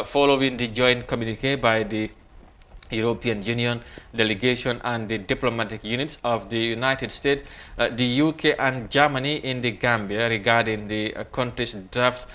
following the joint communique by the European Union delegation and the diplomatic units of the United States, the UK and Germany in the Gambia regarding the country's draft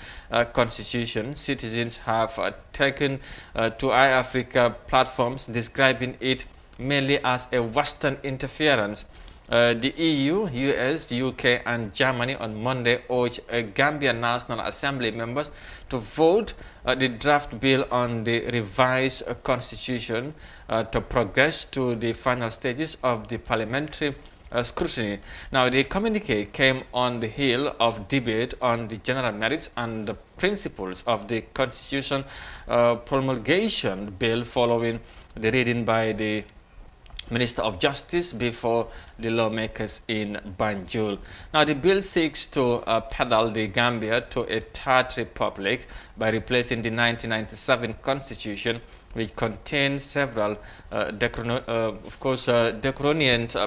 constitution. Citizens have taken to Eyeafrica platforms describing it mainly as a Western interference. The EU, US, UK and Germany on Monday urged Gambian National Assembly members to vote the draft bill on the revised constitution to progress to the final stages of the parliamentary scrutiny. Now, the communique came on the heel of debate on the general merits and the principles of the constitution promulgation bill following the reading by the Minister of Justice before the lawmakers in Banjul. Now, the bill seeks to pedal the Gambia to a third republic by replacing the 1997 constitution, which contains several draconian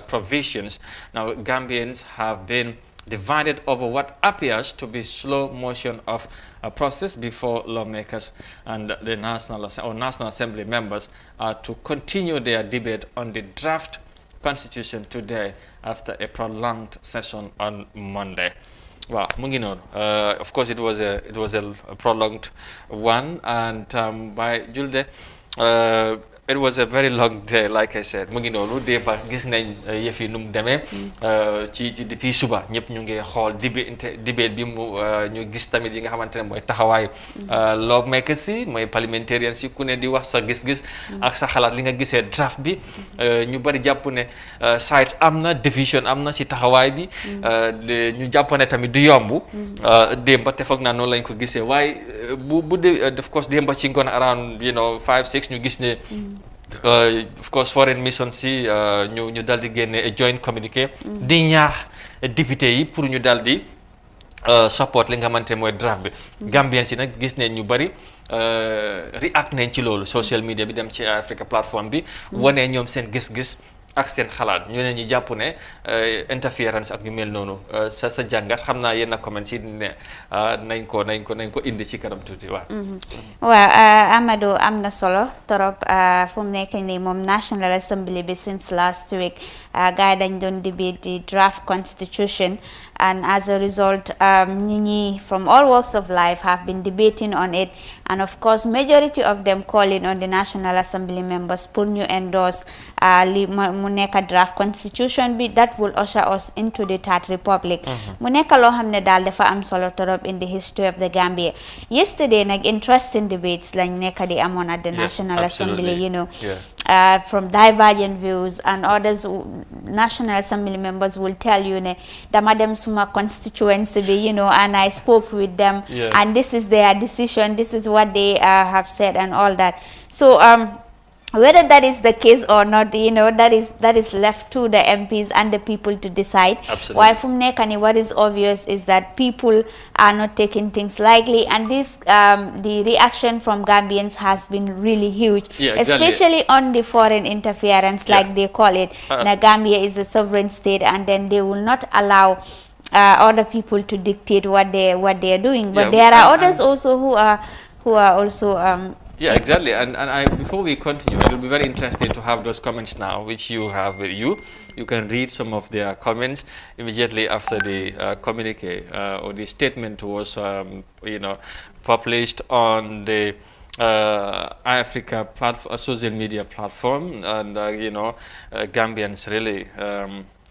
provisions. Now, Gambians have been divided over what appears to be slow motion of a process before lawmakers and the National Assembly members are to continue their debate on the draft constitution today after a prolonged session on Monday. Well, of course, it was a prolonged one, and by Julde, it was a very long day, like I said. Mu ngi noonu démb gis nañ yëf yi nu mu demee ci depuis suba ñëpp ñu ngi xool debate bi mu ñu gis tamit yi nga xamante ne mooy taxawaayu lawmakers yi mooy parliamentarians yi ku ne di wax sa gis-gis ak sa xalaat li nga gisee draft bi ñu bari jàpp ne sides am na division am na ci taxawaay bi ñu jàpp ne tamit du yomb démb te foog naa noonu lañ ko gisee waaye bu dee of course démb ci ngoon around 5-6 ñu gis ne of course foreign mission si ñu dal di génne a joint communiqué di ñaax député yi pour ñu dal di support li nga xamante mooy draft bi Gambians si nag gis ne ñu bari react nañ ci loolu social media bi dem ci Africa plateforme bi wane ñoom seen gis-gis ak seen xalaat ñu ne ñu jàpp ne interference ak ñu mel noonu sa jàngat xam naa yenn comments yi ne nañ ko indi ci kanam tuuti waaw Amadou am na solo torop fu mu nekk nii moom National Assembly bi since last week gars yi dañ doon debate the draft constitution, and as a result ñi from all walks of life have been debating on it, and of course majority of them calling on the National Assembly members pour ñu endorse li mu nekk draft constitution bi that will usher us into the third republic. Mu nekk loo xam ne daal dafa am solo torop in the history of the Gambia. Yesterday nag interesting debates lañ nekk di amoon at the National Assembly, from divergent views, and others National Assembly members will tell you ne dama dem suma constituency bi, and I spoke with them, and this is their decision, this is what they have said and all that. So whether that is the case or not, that is left to the MPs and the people to decide. Why from Nekani, what is obvious is that people are not taking things lightly, and this the reaction from Gambians has been really huge, especially on the foreign interference, like they call it. Now, Gambia is a sovereign state, and then they will not allow other people to dictate what they are doing. But there are others also who are also exactly. And before we continue, it will be very interesting to have those comments now, which you have with you. You can read some of their comments immediately after the communique or the statement was, published on the Eyeafrica platform, social media platform, and Gambians really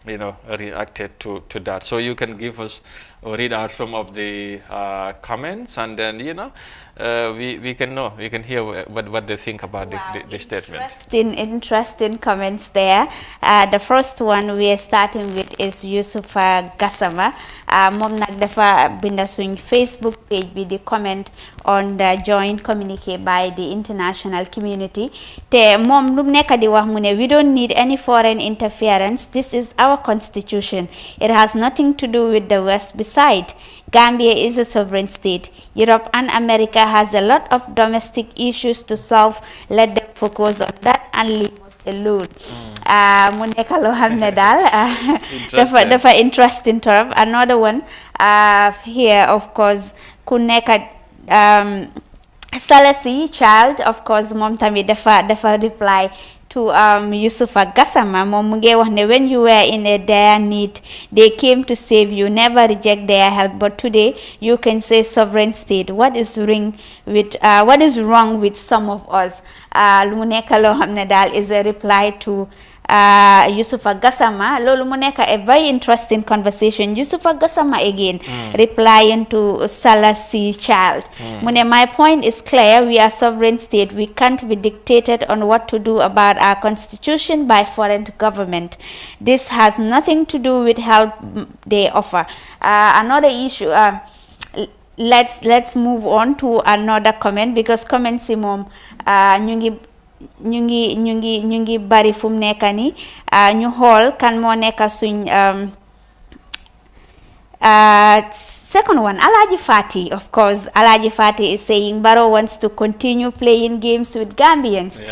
reacted to that. So you can give us or read out some of the comments, and then we can hear what they think about the statement. Interesting comments there. The first one we are starting with is Yusufa Gassama. Mom nak dafa binda suñ Facebook page bi di comment on the joint communique by the international community. Te mom lu nekk di wax mu ne, we don't need any foreign interference. This is our constitution. It has nothing to do with the West. Besides, Gambia is a sovereign state. Europe and America has a lot of domestic issues to solve. Let them focus on that and leave us alone. Mu nekk loo xam ne daal dafa interesting torop. Another one here, of course, ku nekk Salasi child, of course, mom tamit dafa reply to Yusufa Gassama. Mom mu ngi wax ne when you were in a dire need, they came to save you. Never reject their help. But today you can say sovereign state. What is wrong with some of us? Lu mu nekk loo xam ne daal is a reply to Yusufa Gassama. Lolu mu nekk a very interesting conversation. Yusufa Gassama again replying to Salasi child. Mu ne, my point is clear. We are sovereign state. We can't be dictated on what to do about our constitution by foreign government. This has nothing to do with help they offer. Another issue. Let's move on to another comment, because comments si moom ñu ngi bari fu mu nekk ni ñu xool kan moo nekk suñ second one. Alaji Fati, of course. Alaji Fati is saying Barrow wants to continue playing games with Gambians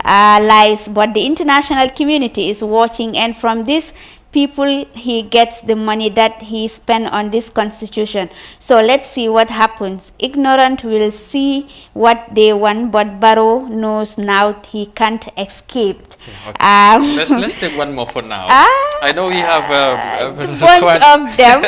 lives, but the international community is watching, and from this people he gets the money that he spent on this constitution. So let's see what happens. Ignorant will see what they want, but Barrow knows now he can't escape. Okay. Let's take one more for now. I know we have a bunch of them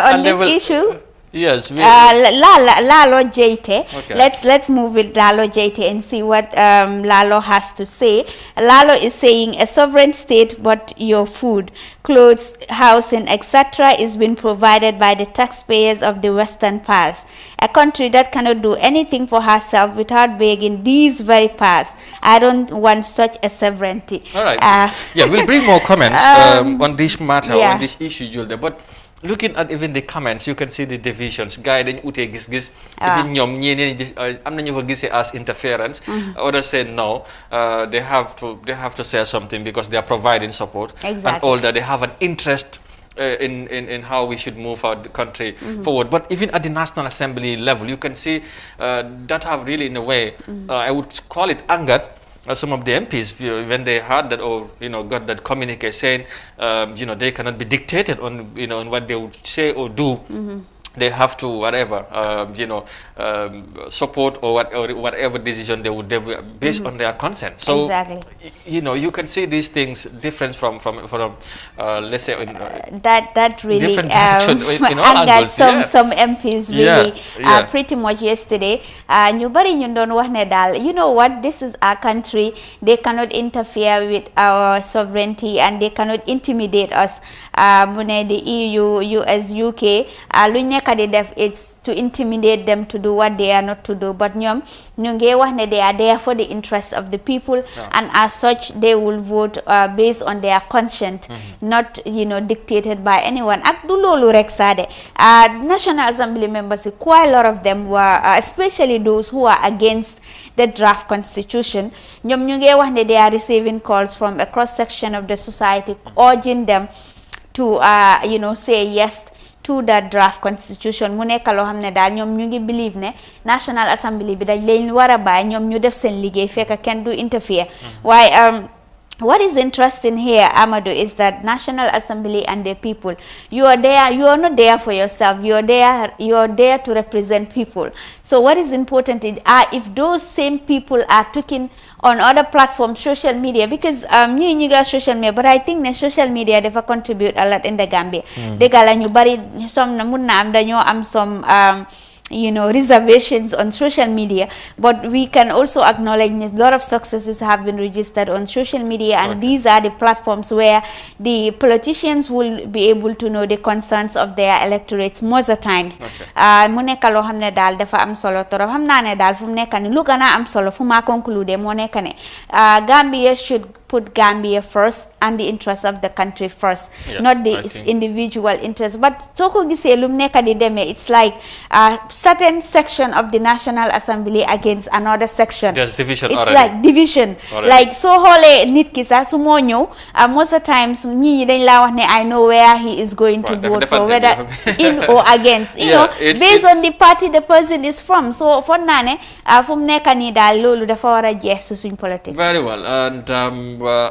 on this issue. Yes. Lalo Jete. Okay. Let's move with Lalo Jete and see what Lalo has to say. Lalo is saying a sovereign state, but your food, clothes, housing, etc. is being provided by the taxpayers of the Western past. A country that cannot do anything for herself without begging these very past. I don't want such a sovereignty. All right. We'll bring more comments on this matter, on this issue, Julde. But looking at even the comments, you can see the divisions. Guy dañ ute gis-gis. Even ñoom ñeneen am nañu ko gisee as interference. Others say no. They have to say something because they are providing support. Exactly. And all that. They have an interest in how we should move our country forward. But even at the National Assembly level, you can see that have really, in a way, I would call it angered some of the MPs when they heard that, or got that communique saying they cannot be dictated on on what they would say or do. They have to whatever support or whatever decision they would based on their consent. So exactly. You can see these things different from let's say that really different angered some MPs really pretty much yesterday. Ñu bari ñu doon wax ne daal, you know what, this is our country, they cannot interfere with our sovereignty and they cannot intimidate us. Mu ne the EU, US, UK luñ nekk di def, it's to intimidate them to do what they are not to do, but ñoom ñu ngi wax ne they are there for the interests of the people, and as such they will vote based on their conscience, not dictated by anyone. Ak du loolu rek saade National Assembly members, quite a lot of them were especially those who are against the draft constitution. Ñoom ñu ngi wax ne they are receiving calls from a cross section of the society urging them to say yes to that draft constitution. Mu nekk loo xam ne daal ñoom ñu ngi believe ne National Assembly bi dañ leen war a bàyyi ñoom ñu def seen liggéey fekk kenn du interfere. Waaye what is interesting here, Amadou, is that National Assembly and the people, you are there, you are not there for yourself, you are there to represent people. So what is important is if those same people are talking on other platforms, social media, because you got social media, but I think the social media they contribute a lot in the Gambia. They got ñu bari some mun na am dañoo am some reservations on social media, but we can also acknowledge a lot of successes have been registered on social media, and these are the platforms where the politicians will be able to know the concerns of their electorates most of the times. Mu nekk loo xam ne daal dafa am solo torop. Xam naa ne daal fu mu nekk ni lu gën a am solo fu ma conclude moo nekk ne Gambia should put Gambia first and the interests of the country first, not the individual interests. But soo ko gisee lu mu nekk di demee, it's like a certain section of the National Assembly against another section. There's division it's already. Like division already. Like soo xoolee nit ki sax su moo ñëw most of the times ñi dañ laa wax ne I know where he is going to vote for, whether in or against, based on the party the person is from. So foog naa ne fu mu nekk nii daal loolu dafa war a jeex su suñ politics. Very well. And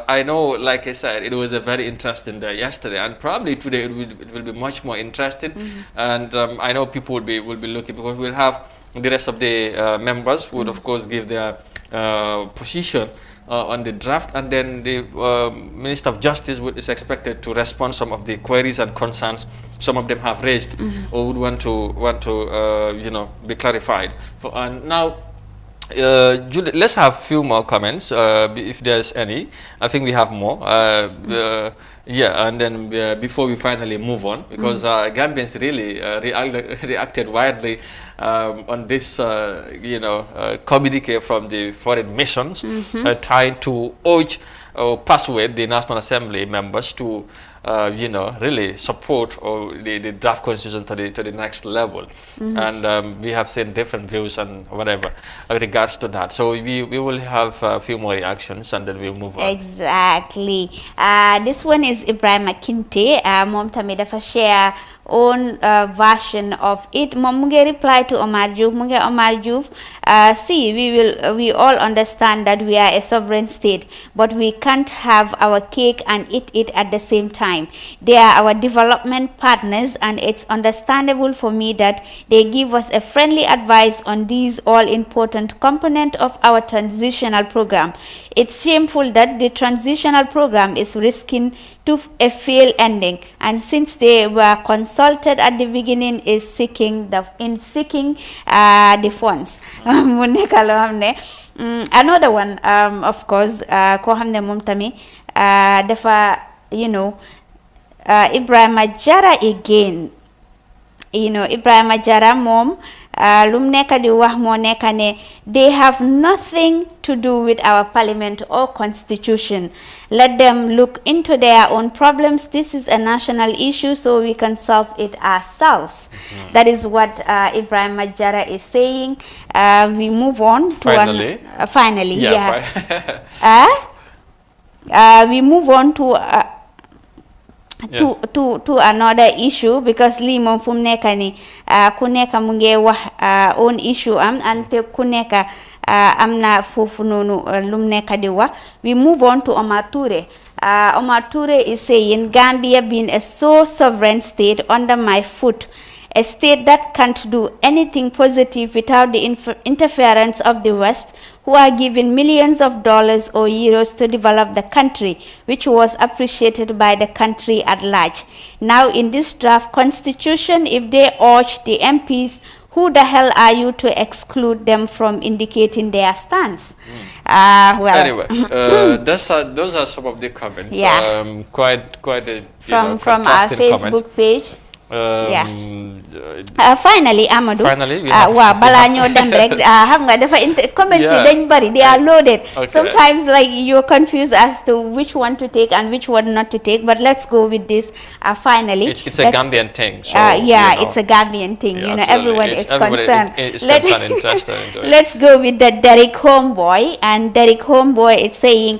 I know, like I said, it was a very interesting day yesterday, and probably today it will be much more interesting. And I know people will be looking, because we'll have the rest of the members would, of course, give their position on the draft, and then the Minister of Justice is expected to respond some of the queries and concerns some of them have raised or would want to be clarified. And now, Julie, let's have a few more comments if there's any. I think we have more. Yeah, and then before we finally move on, because Gambians really reacted widely on this, communique from the foreign missions, trying to urge or persuade the National Assembly members to, really support the draft constitution to the next level. And we have seen different views and whatever with regards to that. So we will have a few more reactions and then we'll move on. Exactly. This one is Ibrahim Akinte. Mom tamid dafa share own version of it. Mom munge reply to Omar Diouf. Munge Omar Diouf, see, we all understand that we are a sovereign state, but we can't have our cake and eat it at the same time. They are our development partners, and it's understandable for me that they give us a friendly advice on these all-important component of our transitional program. It's shameful that the transitional program is risking to a fail ending, and since they were consulted at the beginning, is seeking the funds. Another one, of course, ko xamne mom tami dafa Ibrahim Jara again. Ibrahim Jara mom lum neka di wax mo neka ne they have nothing to do with our parliament or constitution. Let them look into their own problems. This is a national issue, so we can solve it ourselves. That is what Ibrahim Jara is saying. We move on to finally, we move on to another issue, because li mom fum neka ni ku neka mu nge wax own issue ante ku neka amna fofu nonu lum neka di wax. We move on to Omar Toure. Omar Toure is saying Gambia being a so sovereign state under my foot, a state that can't do anything positive without the interference of the West, who are given millions of dollars or euros to develop the country, which was appreciated by the country at large. Now in this draft constitution, if they urge the MPs, who the hell are you to exclude them from indicating their stance? Well, anyway, those are some of the comments. Yeah. Quite a from our Facebook comments. page. Finally, Amadou. Finally, waaw balaa ñoo dem rek xam nga dafa comments yi dañ bari, they are loaded. Sometimes like you're confused as to which one to take and which one not to take, but let's go with this. Finally, it's a Gambian thing. So, it's a Gambian thing. Everyone is concerned. Interested. Let's go with the Derek Homeboy, and Derek Homeboy is saying,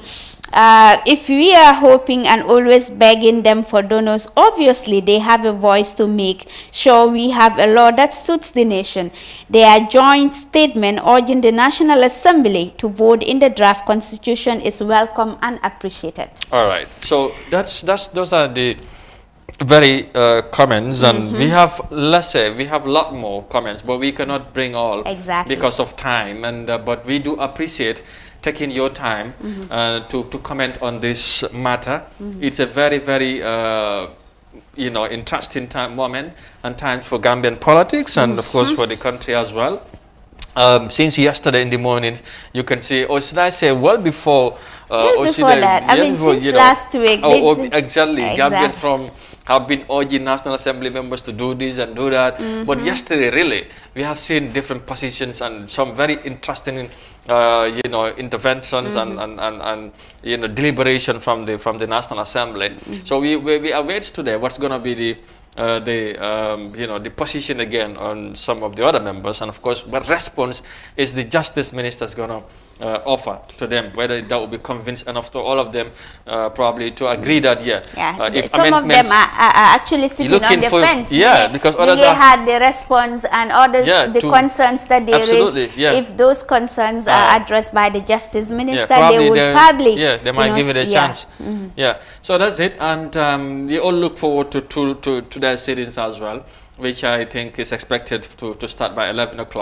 if we are hoping and always begging them for donors, obviously they have a voice to make sure we have a law that suits the nation. Their joint statement urging the National Assembly to vote in the draft constitution is welcome and appreciated. All right. So those are the very comments, and we have, let's say, we have a lot more comments, but we cannot bring all because of time. And but we do appreciate taking your time to comment on this matter. It's a very, very interesting moment and time for Gambian politics, and of course for the country as well. Since yesterday in the morning, you can see, or should I say, well before that, I mean, since last week. Exactly. Gambians have been urging National Assembly members to do this and do that. But yesterday, really, we have seen different positions and some very interesting, interventions and deliberation from the National Assembly. So we await today what's going to be the position again on some of the other members, and of course what response is the Justice Minister is going to offer to them, whether that will be convinced enough to all of them probably to agree that if some of them are actually sitting on the fence, because others had the response and others the concerns that they raised. If those concerns are addressed by the Justice Minister, they would probably they might give it a chance. So that's it, and we all look forward to their sittings as well, which I think is expected to start by 11 o'clock.